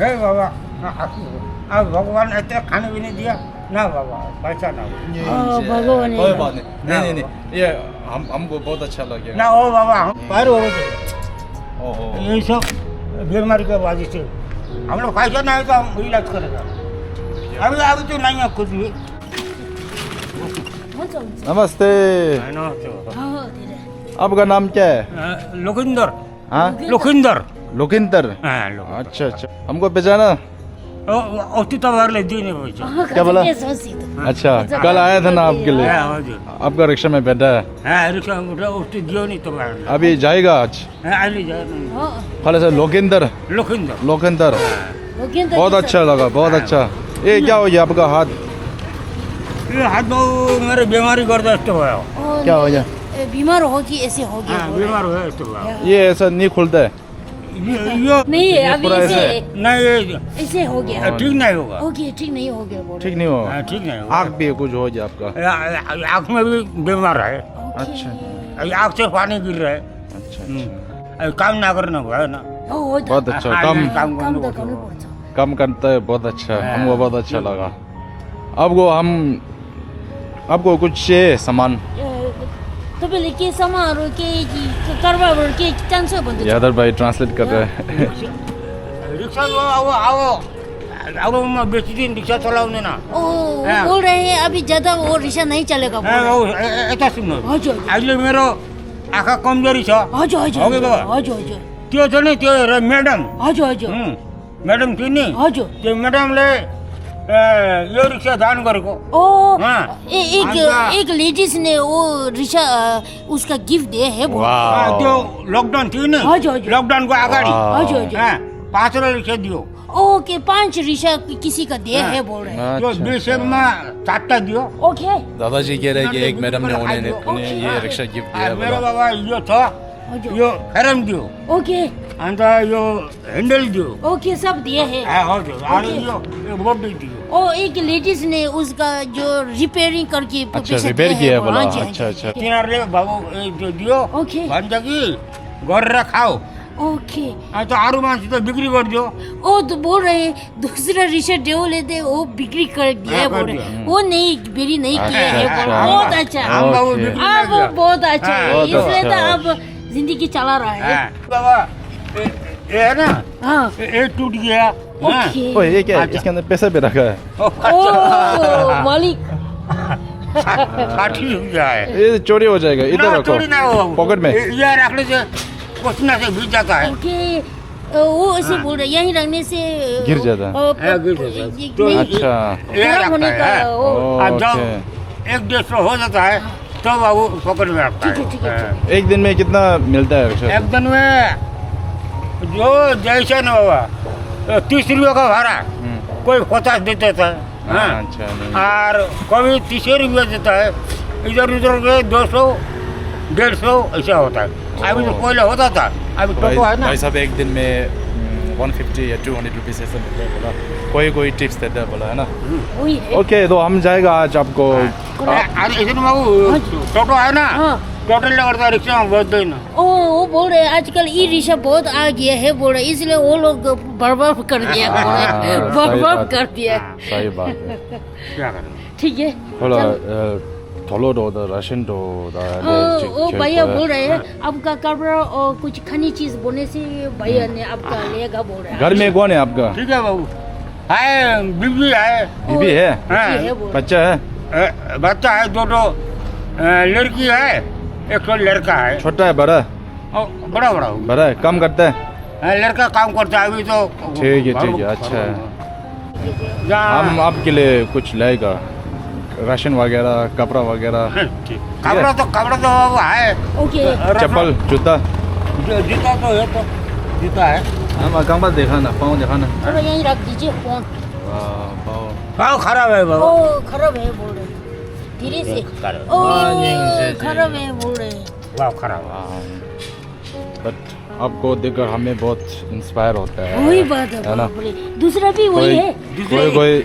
हे बाबा अब भगवान इतने खाने भी नहीं दिया ना बाबा पैसा ना भगवान कोई बात नहीं नहीं ये हमको बहुत अच्छा लगे ना ओ बाबा हम बाहर हो गए ओहो यही सब बीमारी के वजह से हम लोग पैसा नहीं है तो हम इलाज करेगा अभी तो नहीं है कुछ भी नमस्ते हाँ धीरे आपका नाम क्या है लोकिंदर हाँ लोकिंदर लोकिंदर हाँ अच्छा अच्छा हमको पहचाना औती तो बाहर ले दी नहीं पैसा क्या बोला? सोचित अच्छा कल आया था ना आपके लिए हाँ हजुर आपका रिक्शा में बैठा है हाँ रिक्शा में औती दियो नहीं तो बाहर अभी जाएगा आज हाँ आली जाए खाली से लोकिंदर लोकिंदर लोकिंदर बहुत अच्छा लगा बहुत अच्छा ये क्या हो गया आपका हाथ ये हाथ में मेरे बीमारी गर्दाश्त हुआ क्या हो गया बीमार हो कि ऐसे हो गया हाँ बीमार हुआ तो हुआ ये ऐसा नहीं खुलता है ये नहीं अभी पूरा ऐसे नहीं ये ऐसे हो गया ठीक नहीं होगा ओके ठीक नहीं हो गया बोल ठीक नहीं हो हाँ, ठीक नहीं होगा आँख भी कुछ हो गया आपका आँख में भी बीमार है अच्छा आँख से पानी गिर रहा है अच्छा काम ना करना हुआ है ना बहुत अच्छा हाँ, कम काम करना तो होगा। करना पड़ता कम करता है बहुत अच्छा हमको बहुत अच्छा लगा आपको कुछ चाहिए सामान तपाईँले के सामानहरू केही कर्बाहरू के चाहन्छ भन्दै यादव भाई ट्रांसलेट कर रहे हैं रिक्शा अब मैं बेचिदिन रिक्शा चलाउने ना ओ बोल रहे हैं अभी ज्यादा वो रिक्शा नहीं चलेगा बोल रहे हैं। यता सुन्नु हजुर अहिले मेरो आँखा कमजोरी छ हजुर हजुर हो गयो बाबा? हजुर हजुर त्यो छ नि त्यो म्याडम हजुर हजुर म्याडम थियो नि हजुर त्यो म्याडमले यो रिक्सा दान गरेको ओ हाँ। एक लेडीज ने वो रिक्शा उसका गिफ्ट दिया है बोल रहे हैं। वाह त्यो लकडाउन थियो नि हजुर, हजुर। लकडाउनको अगाडि वाह। हजुर हजुर 5 रिक्सा दियो ओके 5 रिक्शा किसी का दिया हाँ। है बोल रहे हैं त्यो अच्छा, बेसेममा 7टा दियो ओके दादाजी कह रहे हैं कि एक मैडम ने उन्हें ये रिक्शा गिफ्ट दिया मेरो बोला। बाबा यो छ हजुर यो फ्रेम दियो ओके अन्त यो ह्यान्डल दियो ओके सब दिए हैं हजुर अनि यो बोर्ड दियो और एक लेडीज ने उसका जो रिपेयरिंग करके अच्छा पैसा रिपेयर दिया किया है बोला हाँ जी, हाँ अच्छा जी। अच्छा तिनीहरूले बाबु त्यो दियो ओके भन्छ कि गरेर खाऊ ओके अनि त अरू मान्छे त बिक्री गरिदियो ओ तो बोल रहे हैं दूसरा रिक्शा डेव लेते वो बिक्री कर दिया है हाँ, बोल कर रहे दिया। हैं वो नहीं बिक्री नहीं किया है बोल रहे हैं। अच्छा। बहुत अच्छा हम बाबु ओके। बिक्री अब नहीं किया। बहुत अच्छा है हाँ, इसलिए बहुत तो अच्छा। अब जिंदगी चला रहा है बाबा ये है ना हाँ ये टूट गया हाँ। ओके ओ ये क्या है अच्छा। इसके अंदर पैसा भी रखा है ओ मालिक साठी रुपया है ये चोरी हो जाएगा इधर ना, रखो चोरी ना हो पॉकेट में ये रखने से पसीना से भीग जाता है ओके वो ऐसे बोल रहे हैं यहीं रखने से गिर जाता है। हाँ, गिर जाता है। ये- तो नहीं, अच्छा ये खराब होने रखता का है वो अब जब ओके 1-150 हो जाता है तब वो पॉकेट में रखता ठीक है, ठीक है, है एक दिन में कितना मिलता है रिक्शा से? एक दिन में जो जैसे ना बाबा 30 रुपये का भाड़ा कोई 50 देता था हाँ अच्छा नहीं और कभी 30 रुपये देता है इधर उधर के 200-150 ऐसा होता है अभी तो पहले होता था अभी भाई टोटो है ना भाई साहब एक दिन में 150 या 200 रुपीस ऐसा मिलता है बोला कोई टिप्स देता है बोला है ना वही है ओके तो हम जाएगा आज आपको अरे इसमें बाबू टोटो है ना हाँ। टोटल करता रिक्शा में बदल ओ वो बोल रहे हैं आजकल ई रिक्शा बहुत आ गया है बोल रहे हैं, इसलिए वो लोग बर्बाद कर दिया बोल रहे हैं, हाँ, सही बर्बाद बात। कर दिया सही बात है क्या करें ठीक है होला चल। थोलो दो राशन दो वो भैया बोल रहे हैं आपका कपड़ा और कुछ खानी चीज बोलने से भैया ने आपका लेगा बोल रहे हैं घर में कौन है आपका ठीक है बाबू है बीबी है बीबी है हाँ, ये है बोल रहे बच्चा है बच्चा है दो लड़की है एक तो लड़का है छोटा है बड़ा और बड़ा बड़ा हो बड़ा है काम करता है लड़का काम करता है अभी तो ठीक है अच्छा है जहाँ हम आपके लिए कुछ लाएगा राशन वगैरह कपड़ा वगैरह कपड़ा तो बाबू है हैं। ओके चप्पल जूता जूता तो है तो जूता है हम कहाँ देखा ना पाँव देखा ना थोड़ा यहीं रख दीजिए फोन पाँव पाँव खराब है बाबू ओ खराब है बोल रहे हैं धीरे से खराब ओ खराब है बोल रहे हैं पाँव खराब है बट आपको देखकर हमें बहुत इंस्पायर होता है वही बात है है ना बाप रे। दूसरा भी वही है कोई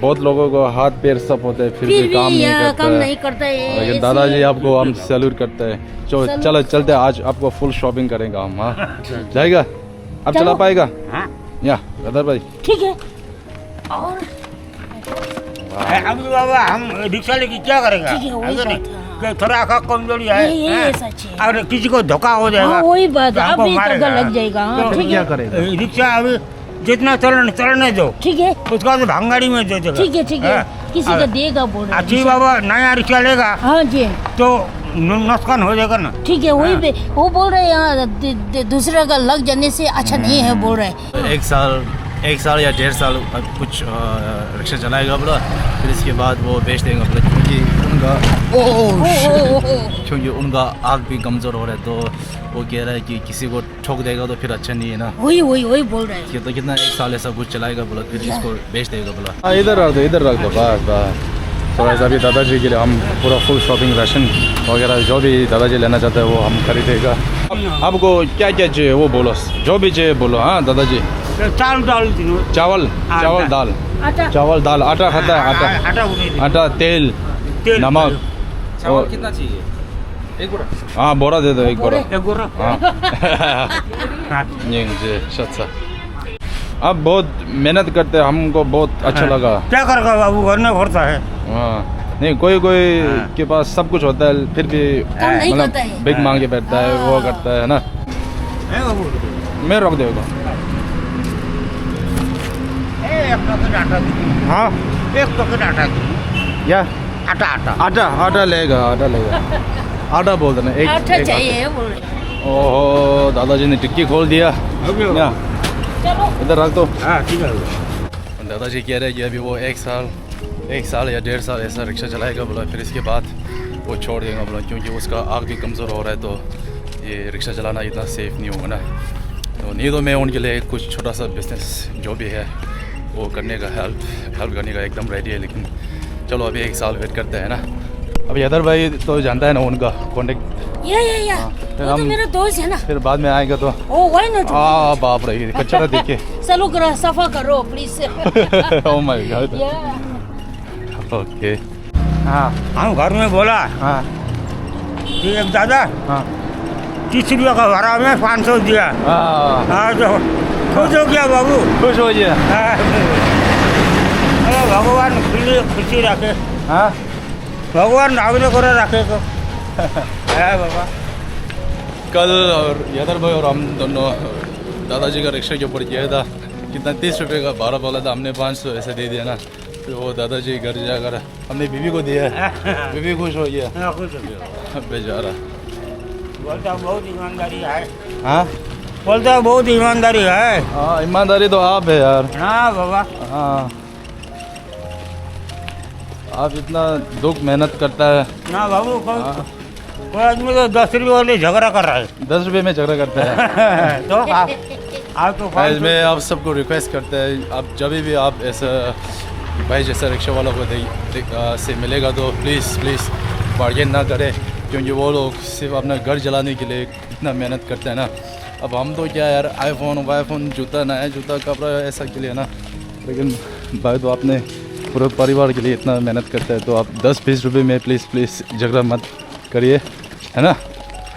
बहुत लोगों को हाथ पैर सब होते हैं फिर भी काम नहीं यहाँ करता काम है नहीं करता है लेकिन ऐसे- दादाजी आपको हम सैल्यूट करते हैं चलो चलते हैं, आज आपको फुल शॉपिंग करेंगे हम हाँ जाएगा आप चला चलो। पाएगा हाँ या अदर भाई ठीक है। और अभी बाबा हम रिक्शा लेके क्या करेगा? ठीक है, वही है नहीं? बात है। कि थोड़ा आँखा कमजोरी है, ये हैं? सच है। अगर किसी को धोखा हो जाएगा हाँ, वही बात तो है, हमको अभी मारेगा। तो लग जाएगा। हाँ, तो ठीक क्या है, करेगा? रिक्शा अभी जितना चलने दो, ठीक है, उसके बाद भांगाड़ी में दे देगा। ठीक है, ठीक है। किसी का देगा बोल रहे हैं। अच्छी बाबा नया रिक्शा लेगा हाँ जी, तो नुकसान हो जाएगा ना। ठीक है, वही हाँ। पे वो बोल रहे हैं यहाँ दूसरे का लग जाने से अच्छा नहीं है बोल रहे हैं। एक साल या 1.5 साल कुछ रिक्शा चलाएगा बोला, फिर इसके बाद वो बेच देंगे बोला, क्योंकि उनका आँख भी कमज़ोर हो रहा है, तो वो कह रहा है कि किसी को ठोक देगा तो फिर अच्छा नहीं है ना। वही बोल रहे हैं। कि तो कितना 1 साल ऐसा कुछ चलाएगा बोला, फिर इसको बेच देगा बोला। हाँ इधर रख दो बस बस। तो ऐसा भी दादाजी के लिए हम पूरा फुल शॉपिंग राशन वगैरह जो भी दादाजी लेना चाहते हैं वो हम खरीदेगा। आपको क्या क्या चाहिए वो बोलो, जो भी चाहिए बोलो। हाँ दादाजी चावल डाल दीजिए। चावल दाल, आटा, चावल दाल, आटा खाता है, आटा तेल नमक। और कितना चाहिए? एक बोरा। हाँ बोरा दे दो, एक बोरा। एक बोरा। हाँ जी अच्छा। आप बहुत मेहनत करते हैं, हमको बहुत अच्छा लगा। क्या करेगा बाबू, घर में भरता है। हाँ नहीं कोई के पास सब कुछ होता है फिर भी नहीं करता है। बिग मांग के बैठता है, वो करता है ना। है बाबू, मैं रख देगा। एक पैकेट आटा दीजिए। हाँ एक पैकेट आटा दीजिए। या आटा लेगा आटा बोल देना एक आटा एक चाहिए बोल रहे हैं। आटा। ओहो दादाजी ने टिक्की खोल दिया। या चलो इधर रख दो। हाँ ठीक है। दादाजी कह रहे हैं कि अभी वो 1 साल या 1.5 साल ऐसा रिक्शा चलाएगा बोला, फिर इसके बाद वो छोड़ देगा बोला, क्योंकि उसका आँख भी कमज़ोर हो रहा है, तो ये रिक्शा चलाना इतना सेफ़ नहीं होगा ना। तो नहीं तो मैं उनके लिए कुछ छोटा सा बिजनेस जो भी है वो करने का हेल्प करने का एकदम रेडी है, लेकिन चलो अभी 1 साल वेट करते हैं ना। अभी अदर भाई तो जानता है ना उनका कॉन्टेक्ट, या फिर वो तो हम- मेरा दोस्त है ना। फिर बाद में आएगा तो ओ व्हाई नॉट। बाप रे कचरा देखे। चलो करो, सफा करो प्लीज। Oh my God. या ओके हाँ हम घर में बोला हाँ कि एक दादा हाँ 30 रुपया का भाड़ा में 500 दिया। हाँ हाँ तो खुश हो गया बाबू। खुश हो गया। हाँ, भगवान खुशी रखे। हाँ भगवान आगे को रखे को है बाबा। कल और यादर भाई और हम दोनों दादाजी का रिक्शा के ऊपर किया था, कितना 30 रुपये का भाड़ा बोला था, हमने 500 ऐसे दे दिया ना। फिर वो दादाजी घर जाकर हमने बीवी को दिया, बीवी खुश हो गया। हाँ, खुश हो गया। बेचारा बोलता बहुत ईमानदारी है। हाँ बोलता बहुत ईमानदारी है। हाँ ईमानदारी तो आप है यार। हाँ बाबा। हाँ आप इतना दुख मेहनत करता है। ना बाबू कोई आदमी तो 10 रुपये वाले झगड़ा कर रहा है। 10 रुपये में झगड़ा करता है। तो आप तो गाइस मैं आप सबको रिक्वेस्ट करता है, आप जब भी आप ऐसा भाई जैसा रिक्शा वालों को से मिलेगा तो प्लीज़ बार्गेन ना करें, क्योंकि वो लोग सिर्फ अपना घर चलाने के लिए इतना मेहनत करते हैं ना। अब हम तो क्या यार आईफोन जूता नया जूता कपड़ा ऐसा के लिए ना, लेकिन भाई तो आपने पूरे परिवार के लिए इतना मेहनत करता है, तो आप 10-20 रुपये में प्लीज़ झगड़ा मत करिए, है ना?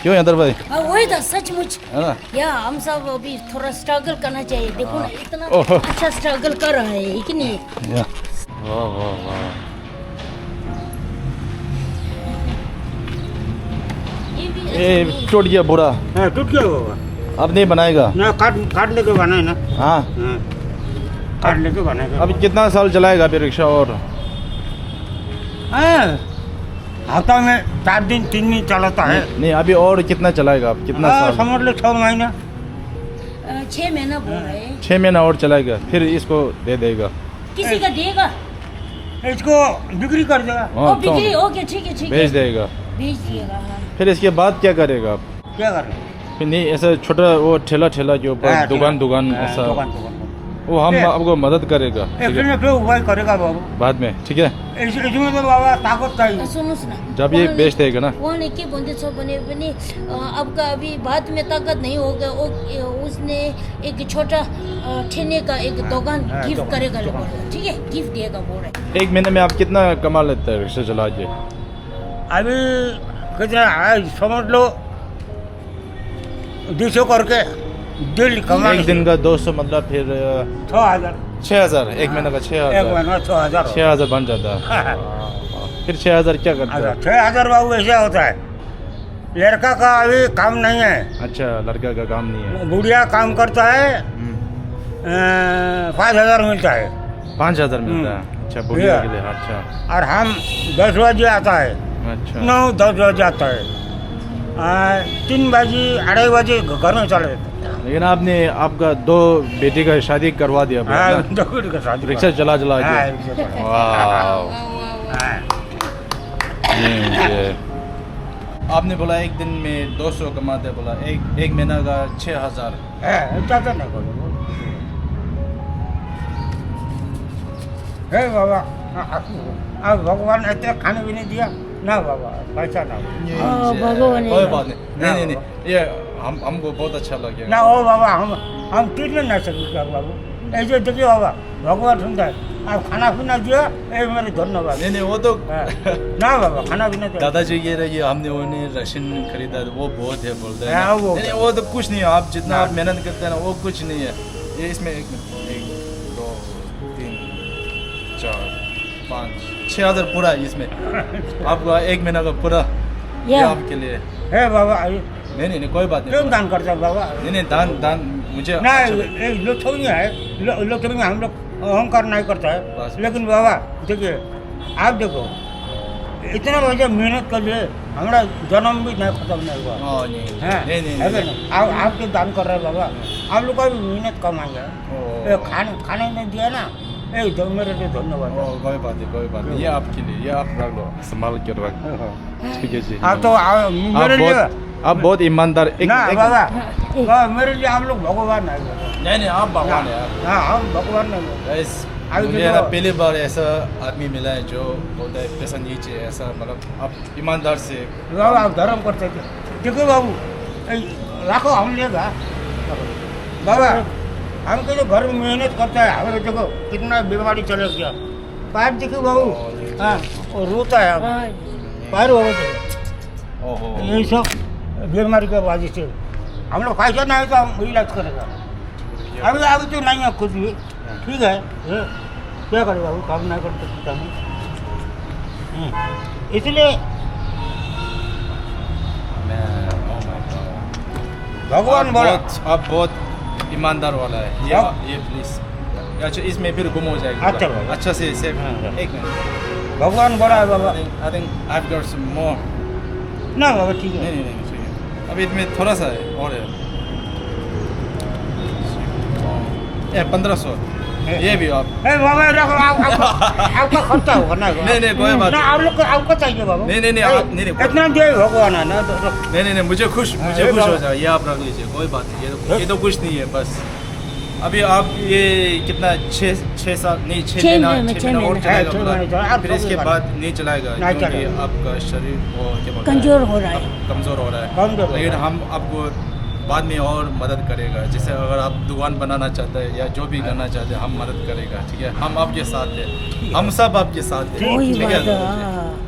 क्यों यादर भाई, वही था सचमुच। है ना? या हम सब अभी थोड़ा स्ट्रगल करना चाहिए। देखो ना इतना ओहो। अच्छा स्ट्रगल कर रहा है कि नहीं। या वाह ये भी ये टूट गया बुरा, हाँ, टूट गया बाबा। अब नहीं बनाएगा। ना काट लेके बनाए ना। हाँ हाँ, काट लेके बनाएगा। अभी कितना साल चलाएगा फिर रिक्शा? और हाँ, हफ्ता में 4 दिन 3 दिन चलाता है। नहीं अभी और कितना चलाएगा? आप कितना हाँ, साल? समझ लो 6 महीना। 6 महीना बोल रहे हैं। 6 महीना और चलाएगा, फिर इसको दे देगा। किसी का देगा इसको बिक्री कर देगा। वो हाँ बिक्री। तो ओके ठीक है भेज देगा। भेज दिएगा। हाँ फिर इसके बाद क्या करेगा आप? क्या करना? फिर नहीं ऐसा छोटा वो ठेला के ऊपर हाँ, दुकान हाँ, ऐसा दुकान। वो हम ए- आपको मदद करेगा, ठीक इसमें है? फिर उपाय करेगा बाबू। बाद में ठीक है, इसमें तो बाबा ताकत चाहिए। सुन्नुहोस् न, जब ये बेच देगा ना। उहाँले के भन्दैछ भने पनि आपका अभी बात में ताकत नहीं होगा। उसने एक छोटा ठेने का एक दुकान हाँ, गिफ्ट दुकान, करेगा दुकान। बोल रहे। ठीक है, गिफ्ट देगा बोल रहे। 1 महीने में आप कितना कमा लेते हैं रिक्शा चला के? अभी कितना है समझ लो 200 करके डेली कमाने एक दिन का 200 मतलब फिर 6,000 6,000 एक महीने का एक 6,000 महीना 6,000 6,000 बन जाता है फिर 6,000 क्या करते हैं 6,000 बाबू ऐसा होता है। लड़का का अभी काम नहीं है, अच्छा लड़का का काम नहीं है बुढ़िया काम करता है, 5,000 मिलता है 5,000 मिलता है अच्छा बुढ़िया के लिए अच्छा और हम 10 बजे आता है, अच्छा 9-10 बजे आता है, 3 बजे 2:30 बजे घर में चले जाते लेकिन आपने आपका 2 बेटी का शादी करवा दिया हैं। भैया हाँ, ना? 2 मिनट का शादी रिक्शा चला चला हाँ, के रिक्शा चला। वाह हाँ। ये आपने बोला एक दिन में 200 कमाते बोला एक महीना का 6,000 ज़्यादा नहीं करो। हे बाबा, अब भगवान इतने खाने भी नहीं दिया ना बाबा, पैसा ना भगवान कोई बात नहीं नहीं ये हमको बहुत अच्छा लगेगा ना हो बाबा, हम ट्रीटमेंट नहीं सकते बाबू। ऐसे देखिए बाबा, भगवान सुनता है, आप खाना पीना दिया, ये मेरे धन्यवाद। नहीं वो तो हाँ। ना बाबा, खाना पीना दिया। दादाजी ये रही हमने उन्हें राशन खरीदा वो बहुत है बोलते हैं हाँ, वो- नहीं वो तो कुछ नहीं है आप जितना आप मेहनत करते हैं ना वो कुछ नहीं है ये इसमें 1 2 3 4 5 6,000 पूरा है इसमें आपका एक महीना का पूरा ये आपके लिए हे बाबा, नहीं कोई बात क्यों नहीं दान करता है बाबा? नहीं दान मुझे ना अच्छा- ये लोथोई में है, लोथोई में हम लोग अहंकार नहीं करता है, बस। लेकिन बाबा देखिए, आप देखो इतना वजह मेहनत कर लिए, हमारा जन्म भी नहीं खत्म नहीं हुआ हाँ, नहीं है नहीं है कि नहीं? आपके दान कर रहे हैं बाबा, आप लोग का भी मेहनत कमाएंगे। ये खाने नहीं दिया ना, मेरे लिए धन्यवाद। कोई बात नहीं ये आपके लिए ये आप रख लो संभाल के रख ठीक है जी आप तो मेरे लिए आप बहुत ईमानदार ना बाबा, मेरे लिए आप लोग भगवान है बाबा। नहीं आप भगवान है हाँ, हम भगवान नहीं है। गाइस अभी मुझे देखो- ना पहली बार ऐसा आदमी मिला है जो बोलता है पैसा नहीं चाहिए ऐसा मतलब आप ईमानदार से बाबा आप धर्म करते थे, देखो बाबू, लाखों हम लेगा बाबा, हम के जो घर में मेहनत करता है, हमें देखो कितना बीमारी चले गया, पैर देखो बाबू, हाँ वो रोता है, पैर हो गए, ओहो यही सब बीमारी के वजह से हम लोग पैसा नहीं है तो हम इलाज करेगा। अभी तो नहीं है कुछ भी, ठीक है क्या करे बाबू, काम नहीं कर सकता हूँ, इसलिए भगवान बोला आप बहुत ईमानदार वाला है ये प्लीज अच्छा इसमें फिर गुम हो जाएगा अच्छा पूरा। बाबा। अच्छा से सेव हाँ, हाँ। एक मिनट भगवान बोला है बाबा। I think I've got some more ना बाबा ठीक है, नहीं ठीक है अभी इसमें थोड़ा सा है और है ये 1500 ये भी आप ए बाबा रखो, आपका खर्चा होगा ना नहीं, कोई बात ना, आप लोग को आपको चाहिए बाबा। नहीं, ए, आप- नहीं, इतना दे भगवान है ना, तो नहीं मुझे खुश हाँ, हो बाबा। जाए ये आप रख लीजिए कोई बात नहीं ये तो कुछ नहीं है बस अभी आप ये कितना 6 साल नहीं 6 छह महीना महीने, 6 छह महीना और महीने। चलेगा हाँ, छह पूरा। महीने चलेगा, आप फिर इसके कभी बाद नहीं चलाएगा नहीं क्योंकि चलेगा। आपका शरीर वो क्या बोलते हैं, कमजोर हो रहा है कमज़ोर हो रहा है कमज़ोर हो लेकिन रहा है। हम आपको बाद में और मदद करेगा जैसे अगर आप दुकान बनाना चाहते हैं या जो भी करना चाहते हैं हम मदद करेगा ठीक है हम आपके साथ हैं हम सब आपके साथ हैं वही ठीक बात है है,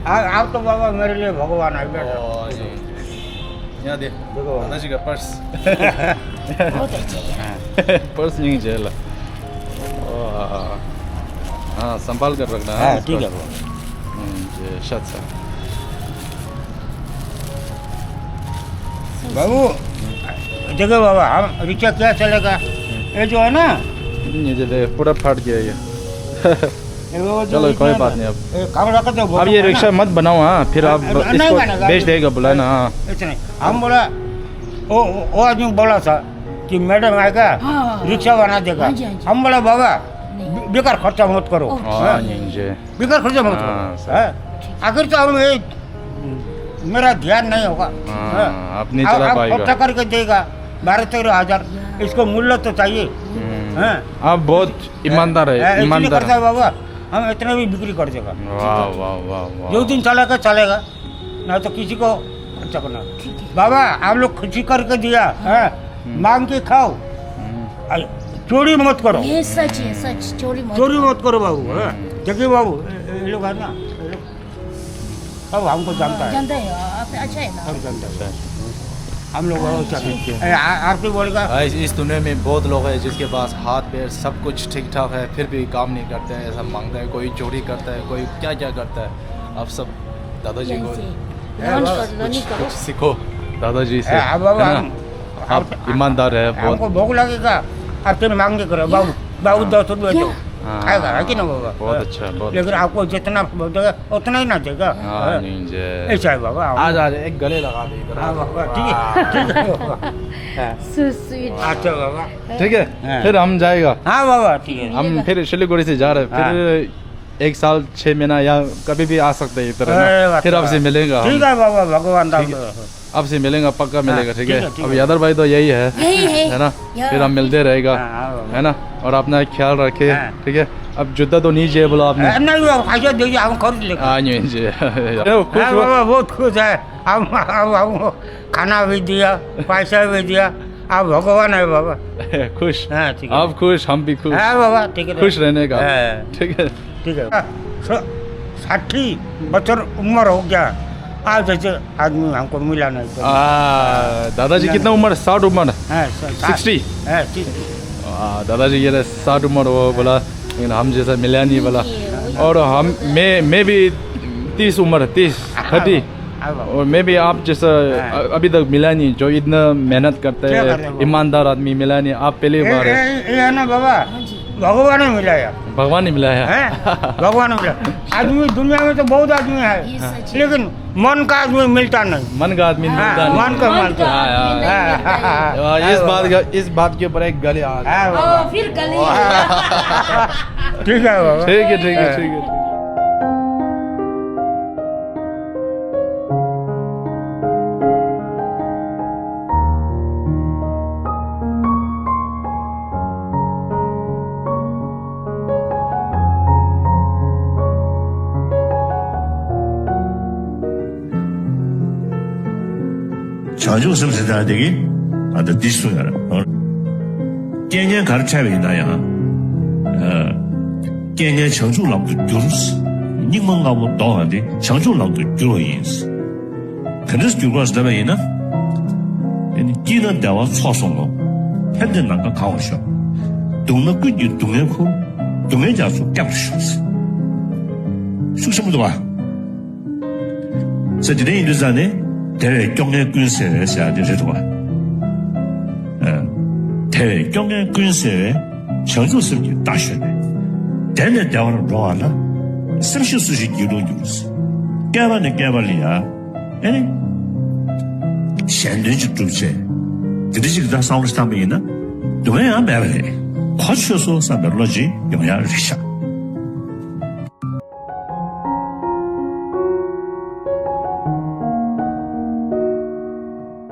हाँ। आप तो बाबा मेरे लिए भगवान है बेटा। और ये- यहाँ दे देखो। दादाजी का पर्स बहुत अच्छे हैं। पर्स नहीं जेल हाँ संभाल कर रखना हाँ इसको। ठीक है बाबा। ये शत सा बाबू देखो बाबा, हम रिक्शा क्या चलेगा, ये जो है ना, ये जो है पूरा फट गया ये ये वो जो चलो कोई इसमें बात नहीं अब काम रखा तो अब ये रिक्शा मत बनाओ हाँ फिर आप नहीं इसको बनेगा। बेच देगा बोला ना हाँ इतने हम बोला, वो आदमी बोला था कि मैडम आएगा हाँ। रिक्शा बना देगा, हाँ जी, हाँ जी। हम बोला बाबा बेकार खर्चा मत करो, हाँ हाँ, ये बेकार खर्चा मत हाँ, करो, सर। हाँ। आखिर तो हम ये मेरा ध्यान नहीं होगा, हाँ, हाँ। आप नहीं चला आप पाएगा। खर्चा करके देगा 12-13 हज़ार, इसको मूल्य तो चाहिए, हाँ। आप बहुत ईमानदार है इसलिए ईमानदार करता है बाबा, हम इतने भी बिक्री कर देगा, वाह वाह वाह जो वाह दिन चलेगा चलेगा, ना तो किसी को अच्छा करना। बाबा आप लोग खुशी करके दिया है, मांग के खाओ, चोरी मत करो, ये सच है, सच चोरी मत चोरी मत करो बाबू, हाँ। देखिए बाबू ये लोग है ना, ये लोग सब हमको जानता है, जानते हैं आप अच्छा है ना सब जानता है। हम लोग बहुत चाहते आरती बोलेगा भाई इस दुनिया में बहुत लोग हैं जिसके पास हाथ पैर सब कुछ ठीक ठाक है फिर भी काम नहीं करते हैं, ऐसा मांगता है, कोई चोरी करता है, कोई क्या क्या करता है। आप सब दादाजी को कुछ सीखो दादाजी से, अब बाबा है ना? आप ईमानदार है बहुत। हमको भूख लगेगा अब तुम मांगे करो बाबू बाबू 10 रुपये दो खाएगा है कि ना बाबा। बहुत अच्छा बहुत लेकिन आपको जितना देगा उतना ही ना देगा। हाँ, नहीं जी। ऐसा है बाबा। आज एक गले लगा दे इधर। हाँ बाबा ठीक है ठीक है बाबा। हाँ, So sweet. अच्छा बाबा ठीक है हाँ। फिर हम जाएगा, हाँ बाबा ठीक है। हम फिर सिलीगुड़ी से जा रहे हैं, फिर 1 साल 6 महीना या कभी भी आ सकते हैं इधर, है अरे ना? बात फिर तो आपसे है। मिलेंगा ठीक है बाबा भगवान ठीक है। आपसे मिलेंगा पक्का मिलेगा, ठीक है। ठीक अब है। यादर भाई तो यही है यही है ना? यार। फिर हम मिलते रहेगा, है ना? और अपना ख्याल रखे, हाँ। ठीक है। अब जूता तो नहीं चाहिए बोला आपने। नहीं बाबा पैसा दीजिए हम खरीद लेंगे। हाँ नहीं जी खुश हाँ हुआ? बाबा बहुत खुश है। हम खाना भी दिया पैसा भी दिया, आप भगवान है बाबा। खुश, हाँ ठीक है। आप खुश हम भी खुश, हाँ बाबा ठीक है। खुश रहने का, हाँ। ठीक है। ठीक है 60 बच्चर उम्र हो गया, आज जैसे आदमी हमको मिला नहीं तो। दादाजी कितना उम्र? 60 उम्र, हाँ, 60? हाँ 60। दादाजी ये 60 उम्र हो बोला, लेकिन हम जैसा मिला नहीं बोला। और हम मैं भी 30 उम्र 30 हाँ बाबा। और मैं भी आप जैसा अभी तक मिला नहीं, जो इतना मेहनत करते क्या कर रहे हैं, हो? ईमानदार आदमी मिला नहीं। आप पहली बार है, ये है ना बाबा भगवान ने मिलाया भगवान ने मिला है। है भगवान ने मिला। आदमी दुनिया में तो बहुत आदमी ये है सच है। लेकिन मन का आदमी मिलता नहीं। मन का आदमी हाँ, मिलता नहीं। मन का मन मिलता का आदमी नहीं हाँ, मिलता है। हाँ, इस बात के ऊपर एक गले आ गए। हाँ बाबा। फिर गले ठीक है बाबा। ठीक है ठीक है ठीक है। 장중 섬세자에게 아주 디스토야라. 깨년 가르쳐야 된다야. 깨년 장중 남도 줄스. 닝만 가고 도한데 장중 남도 줄어인스. 그래서 줄어서 되면이나. 기는 대화 초송로. 현재 난가 가오셔. 동네 끝이 동네코 동네 자수 깝셨어. 숙심도 봐. 저들이 인도산에 대외 경례 군세에 사야지 좋아. 대외 경례 군세에 전주습기 다시네. 대내 대화를 로하나 심시수시 기록이었어. 깨발이 깨발이야. 아니 현대적 주제. 그들이 다 싸우는 사람이나 동해안 매래. 과초소 사별로지 영향을 주셔.